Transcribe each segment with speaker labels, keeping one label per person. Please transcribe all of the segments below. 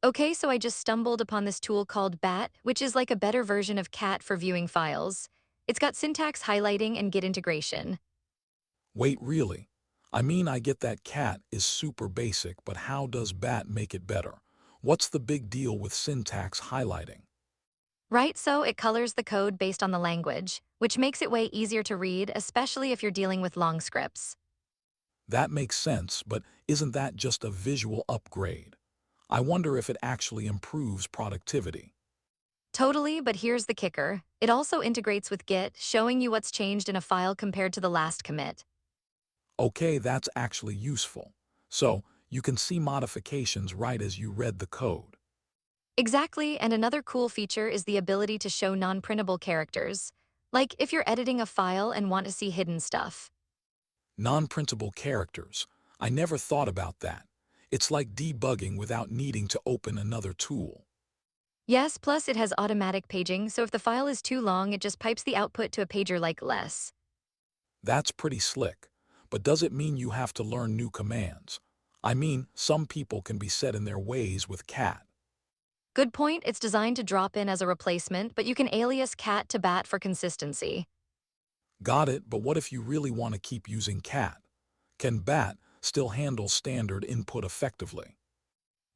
Speaker 1: Okay, so I just stumbled upon this tool called BAT, which is like a better version of CAT for viewing files. It's got syntax highlighting and Git integration.
Speaker 2: Wait, really? I mean, I get that cat is super basic, but how does bat make it better? What's the big deal with syntax highlighting?
Speaker 1: Right, so it colors the code based on the language, which makes it way easier to read, especially if you're dealing with long scripts.
Speaker 2: That makes sense, but isn't that just a visual upgrade? I wonder if it actually improves productivity.
Speaker 1: Totally, but here's the kicker. It also integrates with Git, showing you what's changed in a file compared to the last commit.
Speaker 2: Okay, that's actually useful. So, you can see modifications right as you read the code.
Speaker 1: Exactly, and another cool feature is the ability to show non-printable characters. Like if you're editing a file and want to see hidden stuff.
Speaker 2: Non-printable characters. I never thought about that. It's like debugging without needing to open another tool.
Speaker 1: Yes, plus it has automatic paging, so if the file is too long, it just pipes the output to a pager like less.
Speaker 2: That's pretty slick. But does it mean you have to learn new commands? I mean, some people can be set in their ways with cat.
Speaker 1: Good point, it's designed to drop in as a replacement, but you can alias cat to bat for consistency.
Speaker 2: Got it, but what if you really want to keep using cat? Can bat still handle standard input effectively?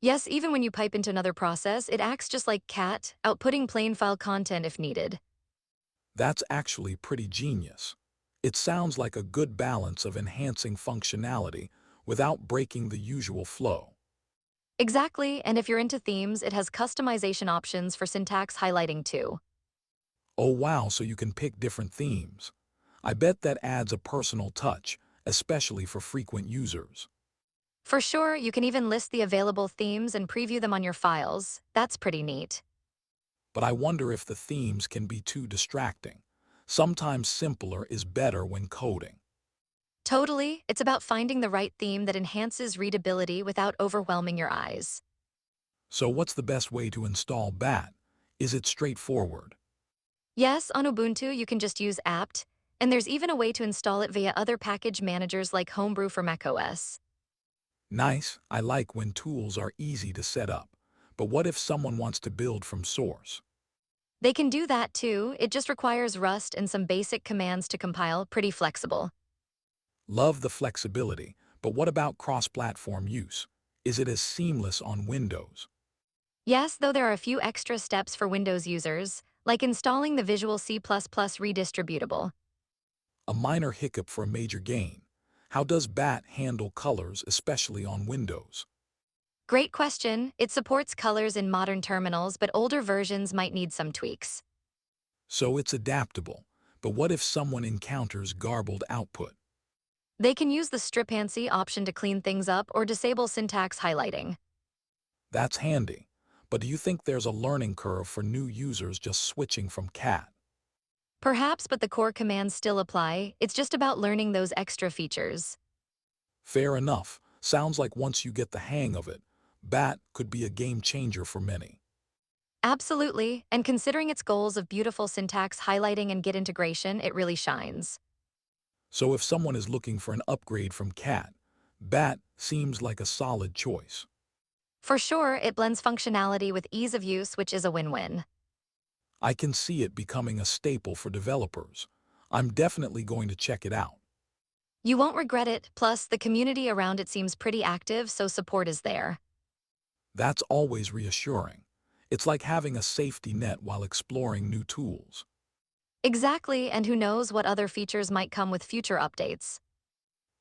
Speaker 1: Yes, even when you pipe into another process, it acts just like cat, outputting plain file content if needed.
Speaker 2: That's actually pretty genius. It sounds like a good balance of enhancing functionality without breaking the usual flow.
Speaker 1: Exactly, and if you're into themes, it has customization options for syntax highlighting too.
Speaker 2: Oh wow, so you can pick different themes. I bet that adds a personal touch, especially for frequent users.
Speaker 1: For sure, you can even list the available themes and preview them on your files. That's pretty neat.
Speaker 2: But I wonder if the themes can be too distracting. Sometimes simpler is better when coding.
Speaker 1: Totally, it's about finding the right theme that enhances readability without overwhelming your eyes.
Speaker 2: So what's the best way to install BAT? Is it straightforward?
Speaker 1: Yes, on Ubuntu, you can just use apt, and there's even a way to install it via other package managers like Homebrew for macOS.
Speaker 2: Nice, I like when tools are easy to set up. But what if someone wants to build from source?
Speaker 1: They can do that too, it just requires Rust and some basic commands to compile, pretty flexible.
Speaker 2: Love the flexibility, but what about cross-platform use? Is it as seamless on Windows?
Speaker 1: Yes, though there are a few extra steps for Windows users, like installing the Visual C++ redistributable.
Speaker 2: A minor hiccup for a major gain. How does BAT handle colors, especially on Windows?
Speaker 1: Great question. It supports colors in modern terminals, but older versions might need some tweaks.
Speaker 2: So it's adaptable. But what if someone encounters garbled output?
Speaker 1: They can use the strip-ANSI option to clean things up or disable syntax highlighting.
Speaker 2: That's handy. But do you think there's a learning curve for new users just switching from cat?
Speaker 1: Perhaps, but the core commands still apply. It's just about learning those extra features.
Speaker 2: Fair enough. Sounds like once you get the hang of it, BAT could be a game changer for many.
Speaker 1: Absolutely, and considering its goals of beautiful syntax highlighting and Git integration, it really shines.
Speaker 2: So if someone is looking for an upgrade from cat, BAT seems like a solid choice.
Speaker 1: For sure, it blends functionality with ease of use, which is a win-win.
Speaker 2: I can see it becoming a staple for developers. I'm definitely going to check it out.
Speaker 1: You won't regret it, plus the community around it seems pretty active, so support is there.
Speaker 2: That's always reassuring. It's like having a safety net while exploring new tools.
Speaker 1: Exactly, and who knows what other features might come with future updates.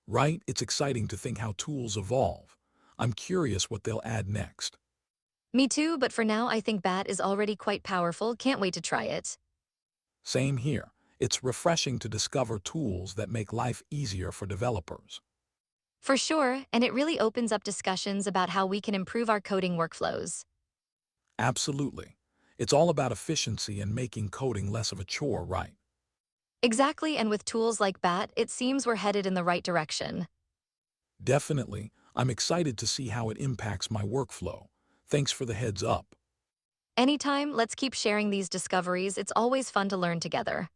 Speaker 2: Right? It's exciting to think how tools evolve. I'm curious what they'll add next.
Speaker 1: Me too, but for now I think BAT is already quite powerful, can't wait to try it.
Speaker 2: Same here. It's refreshing to discover tools that make life easier for developers.
Speaker 1: For sure, and it really opens up discussions about how we can improve our coding workflows.
Speaker 2: Absolutely. It's all about efficiency and making coding less of a chore, right?
Speaker 1: Exactly, and with tools like BAT, it seems we're headed in the right direction.
Speaker 2: Definitely. I'm excited to see how it impacts my workflow. Thanks for the heads up.
Speaker 1: Anytime, let's keep sharing these discoveries, it's always fun to learn together.